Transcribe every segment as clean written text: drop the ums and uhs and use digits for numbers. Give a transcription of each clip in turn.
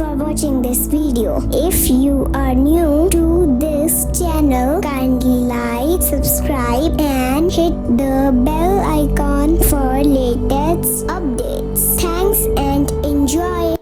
for watching this video. If you are new to this channel, kindly like, subscribe and hit the bell icon for latest updates. Thanks and enjoy.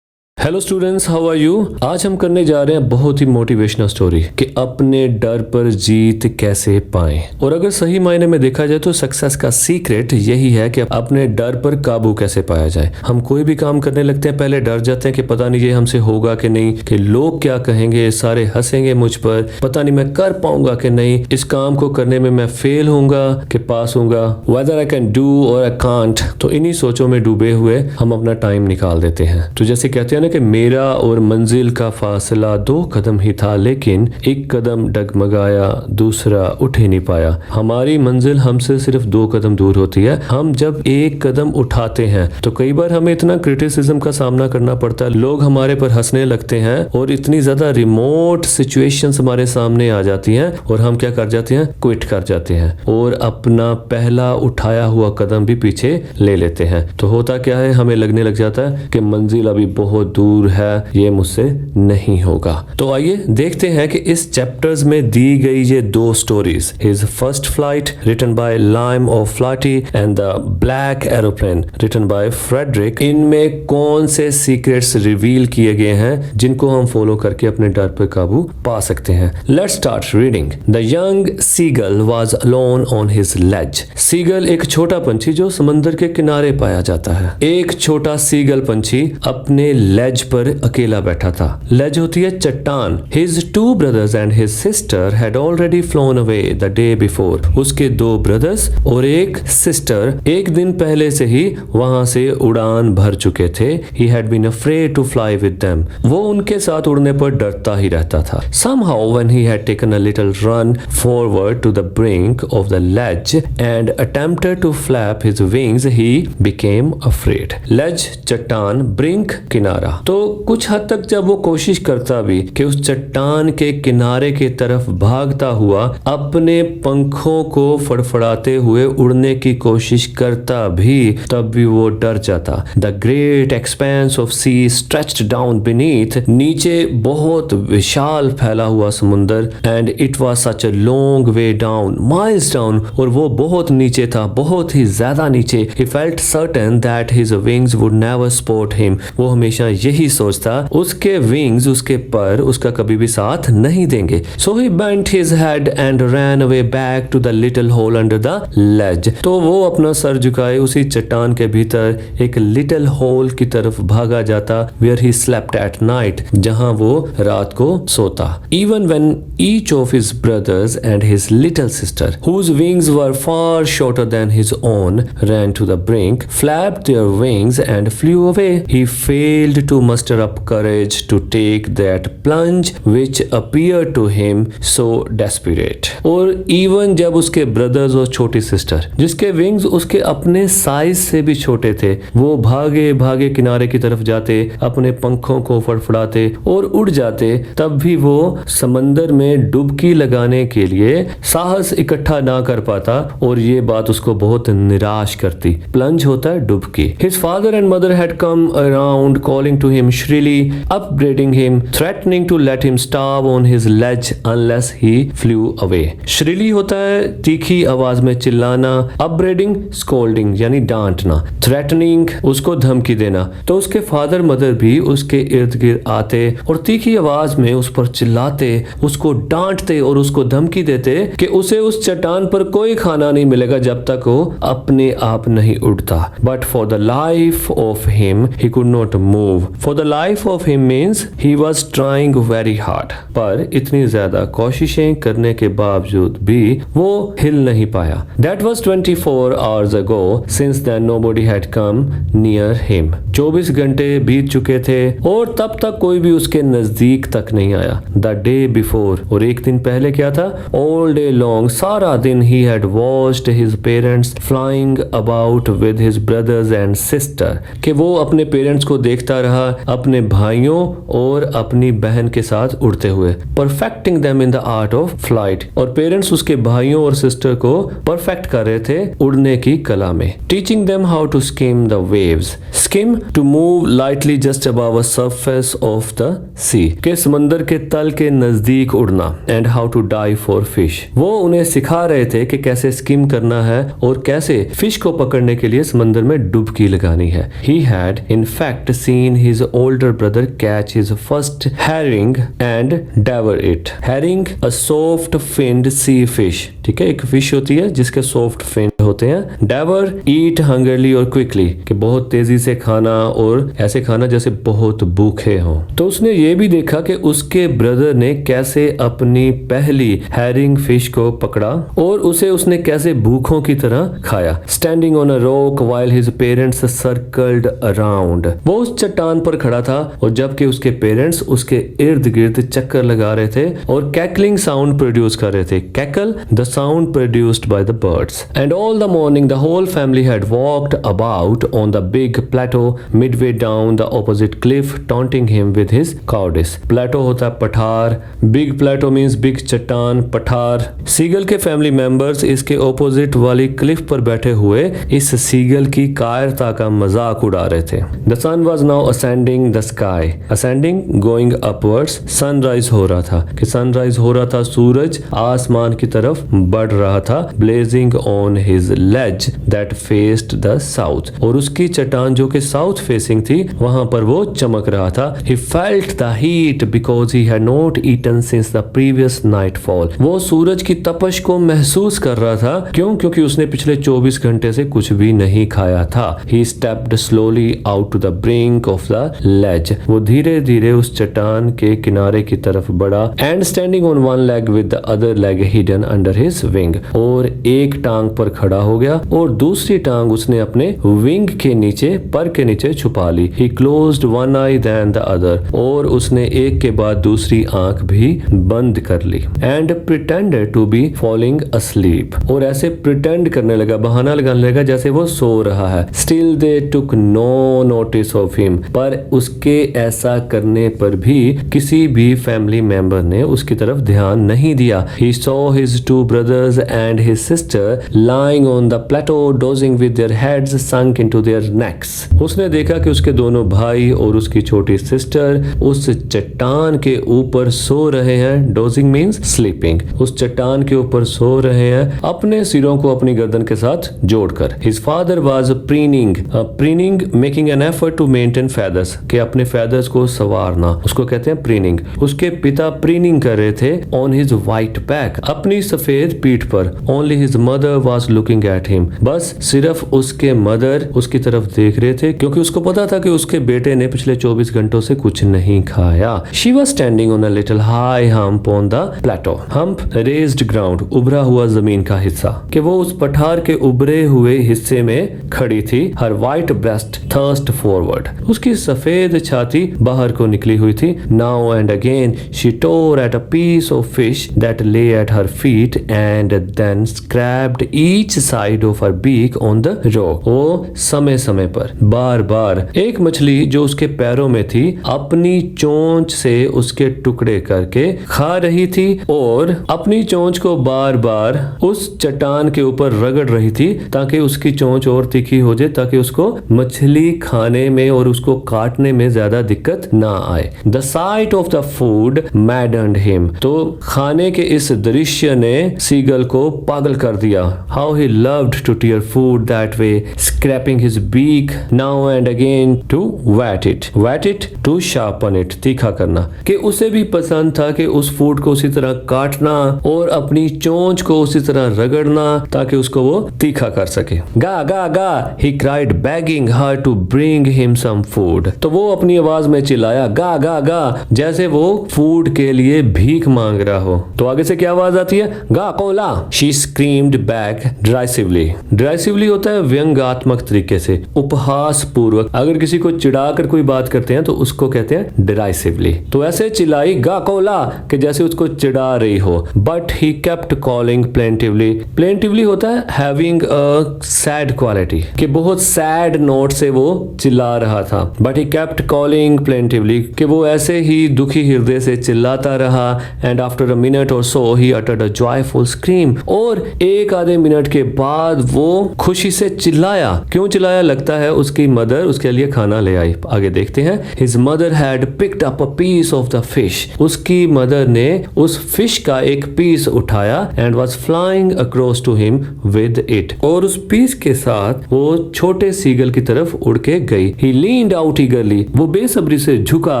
Hello students, how are you. आज हम करने जा रहे हैं बहुत ही motivational story कि अपने डर पर जीत कैसे पाएं। और अगर सही मायने में देखा जाए तो सक्सेस का सीक्रेट यही है कि अपने डर पर काबू कैसे पाया जाए। हम कोई भी काम करने लगते हैं, पहले डर जाते हैं कि पता नहीं ये हमसे होगा कि नहीं, कि लोग क्या कहेंगे, सारे हंसेंगे मुझ पर, पता नहीं मैं कर पाऊंगा कि नहीं, इस काम को करने में मैं फेल होऊंगा कि पास होऊंगा, वेदर आई कैन डू और आई कांट। तो इन्हीं सोचों में डूबे हुए हम अपना टाइम निकाल देते हैं। तो जैसे कहते हैं ना कि मेरा और मंजिल का फासला 2 कदम ही था, लेकिन 1 कदम डगमगाया, दूसरा उठ ही नहीं पाया। हमारी मंजिल हमसे सिर्फ 2 कदम दूर होती है। हम जब 1 कदम उठाते हैं तो कई बार हमें इतना क्रिटिसिज्म का सामना करना पड़ता है, लोग हमारे पर हंसने लगते हैं और इतनी ज्यादा रिमोट सिचुएशंस हमारे सामने आ जाती हैं और हम क्या कर जाते हैं, क्विट कर जाते हैं और अपना पहला उठाया हुआ कदम भी पीछे ले लेते हैं। तो होता क्या है, हमें लगने लग जाता है कि मंजिल अभी बहुत दूर है, ये मुझसे नहीं होगा। तो आइए देखते हैं कि इस चैप्टर्स में दी गई ये 2 stories, his first flight written by Liam O'Flaherty and the black aeroplane written by Frederick, इनमें कौन से सीक्रेट्स रिवील किए गए हैं जिनको हम फॉलो करके अपने डर पर काबू पा सकते हैं। Let's start reading. The young seagull was alone on his ledge. Seagull एक छोटा पंछी जो समंदर के किनारे पाया जाता है। एक छोटा सीगल पंछी अपने लेज पर अकेला बैठा था। लेज होती है चट्टान। His 2 brothers and his sister had already flown away the day before. उसके 2 brothers और एक sister एक दिन पहले से ही वहां से उड़ान भर चुके थे। He had been afraid to fly with them. वो उनके साथ उड़ने पर डरता ही रहता था। Somehow when he had taken a little run forward to the brink of the ledge and attempted to flap his wings, he became afraid. ledge चट्टान, brink किनारा। तो कुछ हद तक जब वो कोशिश करता भी कि उस चट्टान के किनारे की तरफ भागता हुआ अपने पंखों को फड़फड़ाते हुए उड़ने की कोशिश करता भी, तब भी वो डर जाता। The great expanse of sea stretched down beneath, नीचे बहुत विशाल फैला हुआ समुंदर, and it was such a long way down, miles down, और वो बहुत नीचे था, बहुत ही ज्यादा नीचे। He felt certain that his wings would never support him, वो हमेशा यही सोचता उसके विंग्स, उसके पर उसका कभी भी साथ नहीं देंगे। So he bent his head and ran away back to the little hole under the ledge. तो वो अपना सर झुकाए उसी चट्टान के भीतर एक लिटिल होल की तरफ भागा जाता, where he slept at night, जहां वो रात को सोता। Even when each of his brothers and his little sister whose wings were far shorter than his own ran to the brink, flapped their wings and flew away, he failed to muster up courage to take that plunge which appeared to him so desperate. और even जब उसके brothers और छोटी sister जिसके wings उसके अपने size से भी छोटे थे, वो भागे भागे किनारे की तरफ जाते, अपने पंखों को फड़फड़ाते और उड़ जाते, तब भी वो समंदर में डुबकी लगाने के लिए साहस इकट्ठा ना कर पाता और ये बात उसको बहुत निराश करती। प्लंज होता है डुबकी। His father and mother had come around calling to him shrilly, upbraiding him, threatening to let him starve on his ledge unless he flew away. shrilly होता है तीखी आवाज में चिल्लाना, upbraiding scolding यानी डांटना, threatening उसको धमकी देना। तो उसके फादर मदर भी उसके इर्द गिर्द आते और तीखी आवाज में उस पर चिल्लाते, उसको डांटते और उसको धमकी देते कि उसे उस चट्टान पर कोई खाना नहीं मिलेगा जब तक वो अपने आप नहीं उड़ता। But for the life of him he could not move. For the life of him means he was trying very hard. पर इतनी ज्यादा कोशिशें करने के बावजूद भी वो हिल नहीं पाया। That was 24 hours ago. Since then nobody had come near him. 24 घंटे बीत चुके थे और तब तक कोई भी उसके नजदीक तक नहीं आया। The day before, और एक दिन पहले क्या था? All day long, सारा दिन he had watched his parents flying about with his brothers and sister, कि वो अपने पेरेंट्स को देखता रहा अपने भाइयों और अपनी बहन के साथ उड़ते हुए, perfecting them in the art of flight. और पेरेंट्स उसके भाइयों और सिस्टर को परफेक्ट कर रहे थे उड़ने की कला में। Teaching them how to skim the waves, skim to move lightly just above a surface of the sea, के समंदर के तल के नजदीक उड़ना। And how to dive for fish, वो उन्हें सिखा रहे थे कि कैसे स्किम करना है और कैसे फिश को पकड़ने के लिए समंदर में डुबकी लगानी है। He had in fact seen his older brother catch his first herring and devour it. Herring, a soft finned sea fish, ठीक है, एक फिश होती है जिसके सॉफ्ट फिन होते हैं। Devour, eat hungrily और quickly, कि बहुत तेजी से खाना और ऐसे खाना जैसे बहुत भूखे हो। तो उसने ये भी देखा कि उसके ब्रदर ने कैसे अपनी पहली हैरिंग फिश को पकड़ा और उसे उसने कैसे भूखों की तरह खाया। Standing on a rock while his parents circled around, वो उस चट्टान पर खड़ा था और जबकि उसके पेरेंट्स उसके इर्द गिर्द चक्कर लगा रहे थे और कैकलिंग साउंड प्रोड्यूस कर रहे थे। Cackle, the sound produced by the birds. And all the morning the whole family had walked about on the big plateau midway down the opposite cliff taunting him with his cowardice. Plateau होता है पठार, big प्लेटो means big चट्टान, पठार। Seagull के family members इसके opposite वाली Cliff पर बैठे हुए इस सीगल की कायरता का मजाक उड़ा रहे थे। The sun was now ascending the sky, ascending going upwards, sunrise हो रहा था कि सनराइज हो रहा था, सूरज आसमान की तरफ बढ़ रहा था। Blazing on his ledge that faced the south, और उसकी चट्टान जो कि साउथ फेसिंग थी वहां पर वो चमक रहा था। He felt the heat because he had not eaten since the previous nightfall, वो सूरज की तपश को महसूस कर रहा था। क्यों? क्योंकि उसने पिछले 24 घंटे से कुछ भी नहीं खाया था। He stepped slowly out to the brink of the ledge, वो धीरे धीरे उस चट्टान के किनारे की तरफ बढ़ा। And standing on one leg with the other leg hidden under his wing, और एक टांग पर खड़ा हो गया और दूसरी टांग उसने अपने विंग के नीचे, पर के नीचे छुपा ली। He closed one eye then the other, और उसने एक के बाद दूसरी आंख भी बंद कर ली। And pretended to be falling asleep, और ऐसे pretend करने लगा, बहाना लगाने लगा जैसे वो सो रहा है। Still they took no notice of him, पर उसके ऐसा करने पर भी किसी भी फैमिली मेंबर ने उसकी तरफ ध्यान नहीं दिया। He saw his two brothers and his sister lying on the plateau dozing with their heads sunk into their necks, उसने देखा कि उसके दोनों भाई और उसकी छोटी सिस्टर उस चट्टान के ऊपर सो रहे हैं। डोजिंग मीन्स स्लीपिंग, उस चट्टान के ऊपर सो रहे हैं अपने सिरों को अपनी गर्दन के साथ जोड़कर। His father was preening, preening making an effort to maintain feathers, कि अपने feathers को संवारना, उसको कहते हैं preening। उसके पिता preening कर रहे थे on his white back, अपनी सफेद पीठ पर। Only his mother was looking at him, बस सिर्फ उसके मदर उसकी तरफ देख रहे थे क्योंकि उसको पता था कि उसके बेटे ने पिछले 24 घंटों से कुछ नहीं खाया। She was standing on a little high hump on the plateau, hump raised ground, उभरा हुआ जमीन का हिस्सा, कि वो उस पठार के उभरे हुए हिस्से में खड़ी थी। हर वाइट ब्रेस्ट थर्स्ट फॉरवर्ड, उसकी सफेद छाती बाहर को निकली हुई थी। Now and again she tore at a piece of fish that lay at her feet and then scraped each side of her beak on the rock, वो समय समय पर बार बार एक मछली जो उसके पैरों में थी अपनी चोंच से उसके टुकड़े करके खा रही थी और अपनी चोंच को बार बार उस चट्टान के ऊपर रगड़ रही थी ताकि उसकी चोंच और तीखी हो जाए, ताकि उसको मछली खाने में और उसको काटने में ज्यादा दिक्कत ना आए। The site of the food मैडन्ड him, तो खाने के इस दृश्य ने सीगल को पागल कर दिया। How he loved to tear food that way, scraping his beak now and again to wet it to sharpen it, तीखा करना, कि उसे भी पसंद था कि उस फूड को उसी तरह काटना और अपनी चोंच को उसी तरह रगड़ना ताकि उसको वो तीखा कर सके। गा गा गा, he cried begging her to bring him some food, तो वो अपनी आवाज में चिल्लाया गा गा गा जैसे वो फूड के लिए भीख मांग रहा हो। तो आगे से क्या आवाज आती है? गा कोला, शी स्क्रीम्ड बैक डिराइसिवली। डिराइसिवली होता है व्यंग्यात्मक तरीके से, उपहास पूर्वक। अगर किसी को चिढ़ाकर कोई बात करते हैं तो उसको कहते हैं डिराइसिवली। तो ऐसे चिल्लाई गा कोला कि जैसे उसको चिढ़ा रही हो। But he kept calling plaintively. Plaintively होता है हैविंग अ सैड क्वालिटी, कि बहुत सैड नोट से वो चिल्ला रहा था। But he kept calling plaintively, कि वो ऐसे ही दुखी हृदय से चिल्लाता रहा। एंड आफ्टर अ मिनट और so he uttered a joyful scream. और एक आधे मिनट के बाद वो खुशी से चिल्लाया। क्यों चिल्लाया? लगता है उसकी मदर उसके लिए खाना ले आई। आगे देखते हैं। His mother had picked up a piece of the fish. उसकी मदर ने उस फिश का एक पीस उठाया and was flying across to him with it. और उस पीस के साथ वो छोटे सीगल की तरफ उड़ के गई। ही लीन्ड आउट ईगरली। वो बेसब्री से झुका,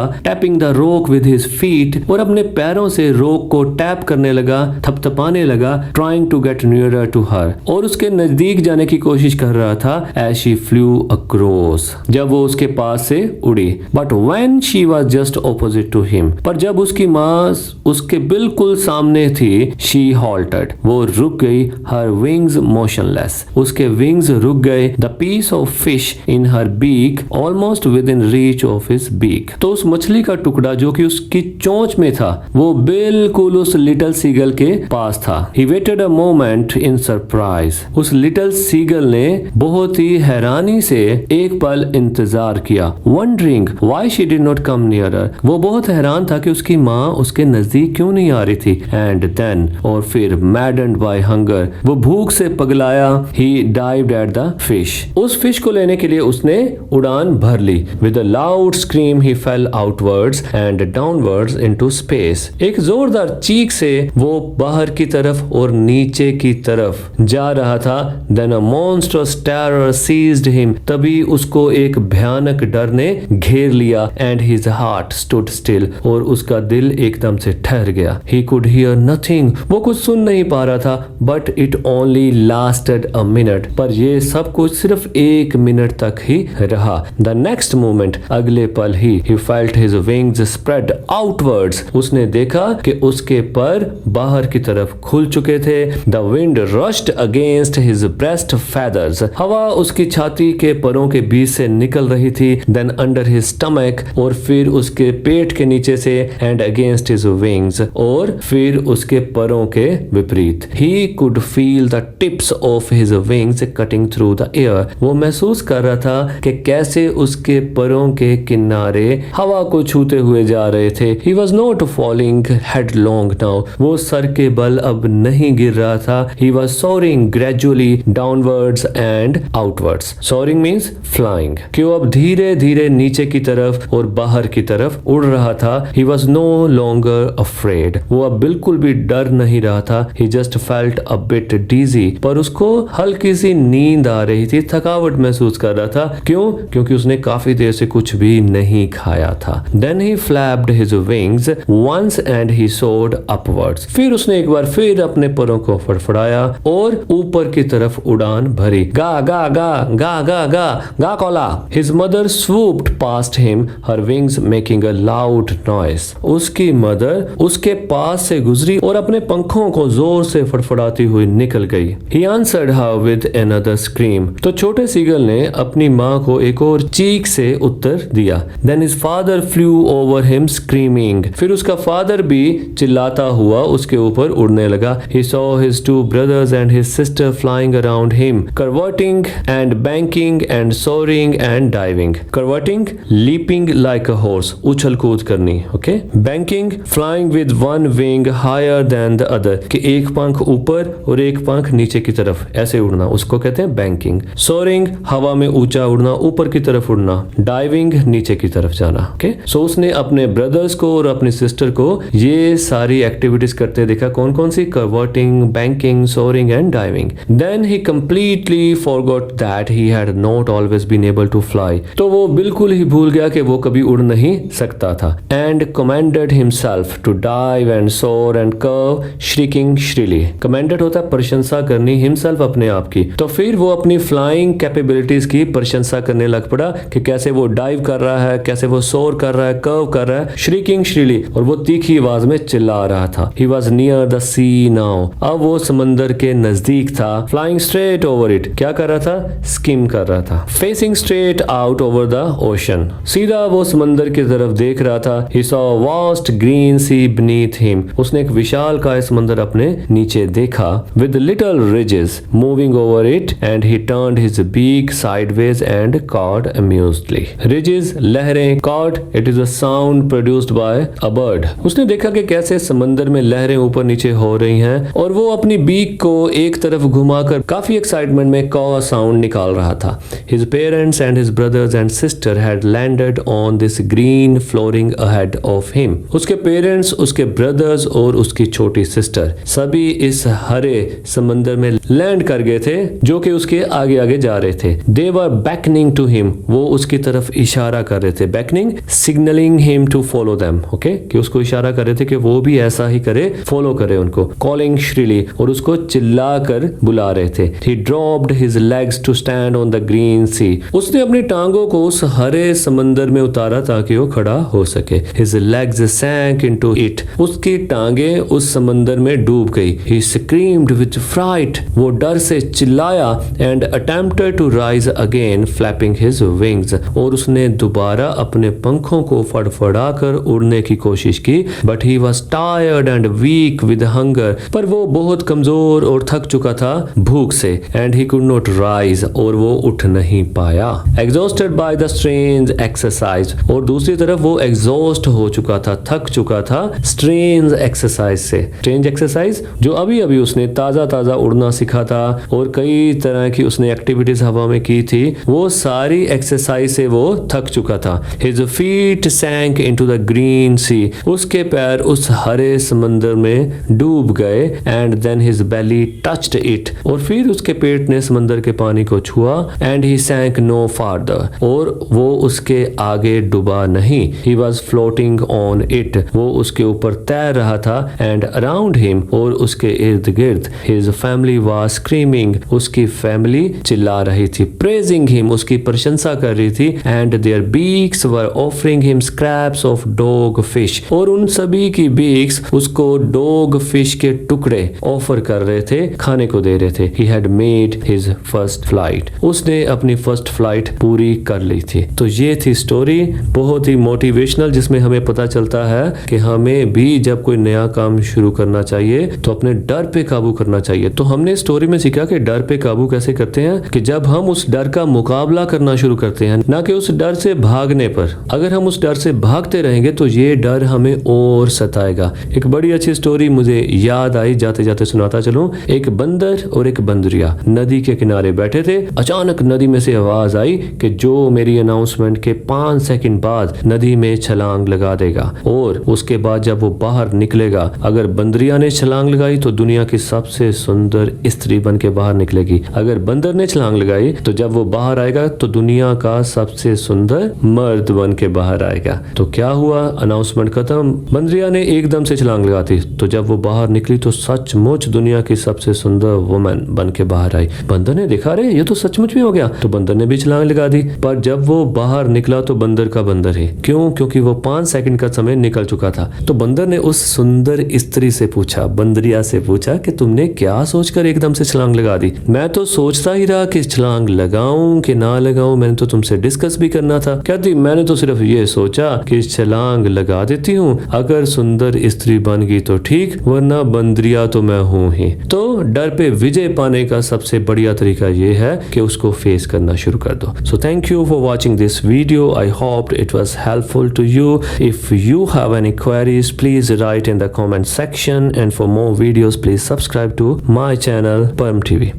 tapping the rock with his feet, और अपने पैरों से रॉक को टैप करने लगा, थपथपाने लगा, trying to get nearer to her. और उसके नजदीक जाने की कोशिश कर रहा था एज शी फ्लू अक्रॉस, जब वो उसके पास से उड़ी। But when she was just opposite to him, पर जब उसकी माँ उसके बिल्कुल सामने थी, शी हॉल्टेड, वो रुक गई। हर विंग्स मोशनलेस, उसके विंग्स रुक गए। The piece of fish in her beak almost within reach of his beak. तो उस मछली का टुकड़ा जो कि उसकी चोंच में था, वो बिल्कुल उस लिटिल सीगल के पास था। He waited a moment in surprise. उस लिटिल सीगल ने बहुत ही हैरानी से एक पल इंतजार किया, wondering why she did not come nearer. वो बहुत हैरान था कि उसकी माँ उसके नजदीक क्यों नहीं आ रही थी। एंड देन, और फिर मैडन्ड बाय हंगर, वो भूख से पगलाया, he dived at the fish. उस फिश को लेने के लिए उसने उड़ान भर ली। With a loud scream he fell outwards and downwards into space. एक जोरदार चीख से वो बाहर की तरफ और नीचे की तरफ जा रहा था। देन अ मॉन्स्टरस टेरर सीज्ड हिम। तभी उसको एक भयानक डर ने घेर लिया। And his heart stood still, और उसका दिल एकदम से ठहर गया। ही कुड हियर नथिंग, वो कुछ सुन नहीं पा रहा था। But it only lasted a minute, पर ये सब कुछ सिर्फ एक मिनट तक ही रहा। द नेक्स्ट मोमेंट, अगले पल he felt his wings spread outwards. उसने देखा कि उसके पर बाहर की तरफ खुल चुके थे। The wind rushed against his breast feathers. हवा उसकी छाती के परों के बीच से निकल रही थी। देन अंडर हिज स्टमक, और फिर उसके पेट के नीचे से। एंड अगेंस्ट हिज विंग्स, और फिर उसके परों के विपरीत। He could feel the tips of his wings cutting through the air. वो महसूस कर रहा था कि कैसे उसके परों के किनारे हवा को छूते हुए जा रहे थे। He was not falling headlong now. वो सर के बल अब नहीं गिर रहा था। He was soaring gradually downwards and outwards. Soaring means flying, कि वो अब धीरे धीरे नीचे की तरफ और बाहर की तरफ उड़ रहा था। He was no longer afraid. वो अब बिल्कुल भी डर नहीं रहा था। He just felt a bit dizzy, पर उसको हल्की सी नींद आ रही थी, थकावट महसूस कर रहा था। क्यों? क्योंकि उसने काफी देर से कुछ भी नहीं खाया था। Then he flapped his wings once and he soared upwards. फिर उसने एक बार फिर अपने परों को फड़फड़ाया और ऊपर की तरफ उड़ान भरी। गा गा गा गा गा गा गा Cola. His mother swooped past him, her wings making a loud noise. उसकी मदर उसके पास से गुजरी और अपने पंखों को जोर से फड़फड़ाती हुई निकल गई। He answered her with another scream. तो छोटे सीगल ने अपनी माँ को एक और चीख से उत्तर दिया। Then his father flew over him screaming. फिर उसका फादर भी चिल्लाता हुआ उसके ऊपर उड़ने लगा। He saw his two brothers and his sister flying around him, curveting and banking and soaring and diving. Curveting, leaping like a horse, उछल कूद करनी, okay? Banking, flying with one wing higher than the other, कि एक पंख ऊपर और एक पंख नीचे की तरफ ऐसे उड़ना, उसको कहते हैं banking. Soaring, हवा में ऊंचा उड़ना, ऊपर की तरफ उड़ना. Diving, नीचे की तरफ जाना, okay? So उसने अपने ब्रदर्स को और अपनी सिस्टर को ये सारी एक्टिविटीज करते देखा। कौन कौन सी? Curveting, banking, soaring and diving. Then he completely forgot that he had not always been able to fly. तो वो बिल्कुल ही भूल गया कि वो कभी उड़ नहीं सकता था। And commanded himself to dive and soar and curve, shrieking shrilly. Commanded होता है प्रशंसा करनी, himself अपने आप की। तो फिर वो अपनी फ्लाइंग कैपेबिलिटीज की प्रशंसा करने लग पड़ा कि कैसे वो डाइव कर रहा है, कैसे वो सोर कर रहा है, कर्व कर रहा है, shrieking shrilly, और वो तीखी आवाज में चिल्ला रहा था। He was near the sea sea now, अब वो समंदर के नजदीक था। फ्लाइंग स्ट्रेट ओवर इट, क्या कर रहा था? स्किम कर रहा था। Facing straight out over the ocean, सीधा वो समंदर की तरफ देख रहा था। He saw vast green sea beneath him, उसने एक विशाल काय समंदर अपने नीचे देखा। With little ridges moving over it, and he turned his beak sideways and cawed amusedly. Ridges, लहरें, cawed, it is a sound produced by a bird. उसने देखा कि कैसे समंदर में लहरें ऊपर नीचे हो रही हैं और वो अपनी बीक को एक तरफ घुमाकर काफी एक्साइटमेंट में कॉ साउंड निकाल रहा था। His parents and his brothers and sister had landed on this green flooring ahead of him. उसके पेरेंट्स, उसके ब्रदर्स और उसकी छोटी सिस्टर सभी इस हरे समंदर में लैंड कर गए थे जो कि उसके आगे आगे जा रहे थे। They were beckoning to him, वो उसकी तरफ इशारा कर रहे थे। Beckoning, signaling him to follow them, okay? कि उसको इशारा कर रहे थे कि वो भी ऐसा ही करे, फॉलो करे उनको। Calling shrilly, और उसको चिल्ला कर बुला रहे थे। He dropped his legs to stand on the green sea. उसने अपनी टांगों को उस हरे समंदर में उतारा ताकि वो खड़ा हो सके। His legs sank into it. उसकी टांगे उस समंदर में डूब गई। He screamed with fright. वो डर से चिल्लाया and attempted to rise again, flapping his wings. और उसने दोबारा अपने पंखों को फड़फड़ाकर उड़ने की कोशिश की। But he was tired and weak with hunger. पर वो बहुत कमजोर और थक चुका था भूख से। And he could not rise. और वो उठ नहीं पाया। Exhausted by the strange exercise. और दूसरी तरफ वो एग्जॉस्ट हो चुका था, थक चुका था स्ट्रेंज एक्सरसाइज से। स्ट्रेंज एक्सरसाइज जो अभी अभी उसने ताज़ा ताज़ा उड़ना सीखा था और कई तरह की उसने एक्टिविटीज हवा में की थी, वो सारी एक्सरसाइज से वो थक चुका था। His feet sank into the green sea. उसके पैर उस हरे समंदर में डूब गए। And then his belly touched it. और फिर उसके पेट ने समंदर के पानी को छुआ। And he sank no farther. और वो उसके आगे डूबा नहीं। He was floating on it. वो उसके ऊपर तैर रहा था। And around him, और उसके इर्द गिर्द, his family was screaming. उसकी फैमिली चिल्ला रही थी। Praising him, उसकी प्रशंसा कर रही थी। And their beaks were offering him scraps of dog fish. और उन सभी की beaks उसको dog fish के टुकड़े ऑफर कर रहे थे, खाने को दे रहे थे। He had made his first flight. उसने अपनी फर्स्ट फ्लाइट पूरी कर ली थी। तो ये थी स्टोरी, बहुत ही मोटिवेशनल, जिसमें हमें पता चलता है कि हमें भी जब कोई नया काम शुरू करना चाहिए तो अपने डर पे काबू करना चाहिए। तो हमने स्टोरी में सीखा कि डर पे काबू कैसे करते हैं, कि जब हम उस डर का मुकाबला करना शुरू करते हैं, ना कि उस डर से भागने पर। अगर हम उस डर से भागते रहेंगे तो ये डर हमें और सताएगा। एक बड़ी अच्छी स्टोरी मुझे याद आई, जाते जाते सुनाता चलूं। एक बंदर और एक बंदरिया नदी के किनारे बैठे थे। अचानक नदी में से आवाज आई कि जो मेरी अनाउंसमेंट के 5 सेकंड बाद नदी में छलांग लगा देगा, और उसके बाद जब वो बाहर निकलेगा, अगर बंदरिया ने छलांग लगाई तो दुनिया की सबसे सुंदर स्त्री बन के बाहर निकलेगी। अगर बंदर ने छलांग लगाई तो जब वो बाहर आएगा तो दुनिया का सबसे सुंदर मर्द बन के बाहर आएगा। तो क्या हुआ, अनाउंसमेंट खत्म। बंदरिया ने एकदम से छलांग लगाती, तो जब वो बाहर निकली तो सचमुच दुनिया की सबसे सुंदर वुमन बन के बाहर आई। बंदर ने देखा, रे ये तो सचमुच में हो गया, तो बंदर ने भी छलांग लगा दी। पर जब वो बाहर निकला तो बंदर का बंदर है। क्यों? क्योंकि वो 5 सेकंड का समय निकल चुका था। तो बंदर ने उस सुंदर स्त्री से पूछा, बंदरिया से पूछा कि तुमने क्या सोचकर एकदम से छलांग लगा दी? मैं तो सोचता ही रहा कि छलांग लगाऊं कि ना लगाऊं, मैंने तो तुमसे डिस्कस भी करना था। कहती, मैंने तो सिर्फ ये सोचा कि छलांग लगा देती हूँ, अगर सुंदर स्त्री बन गई तो ठीक, वरना बंदरिया तो मैं हूँ ही। तो डर पे विजय पाने का सबसे बढ़िया तरीका ये है कि उसको फेस करना शुरू कर दो। So thank you for watching this video. I hope it was helpful to you. If you have any queries, please write in the comment section, and for more videos please subscribe to my channel Perm TV.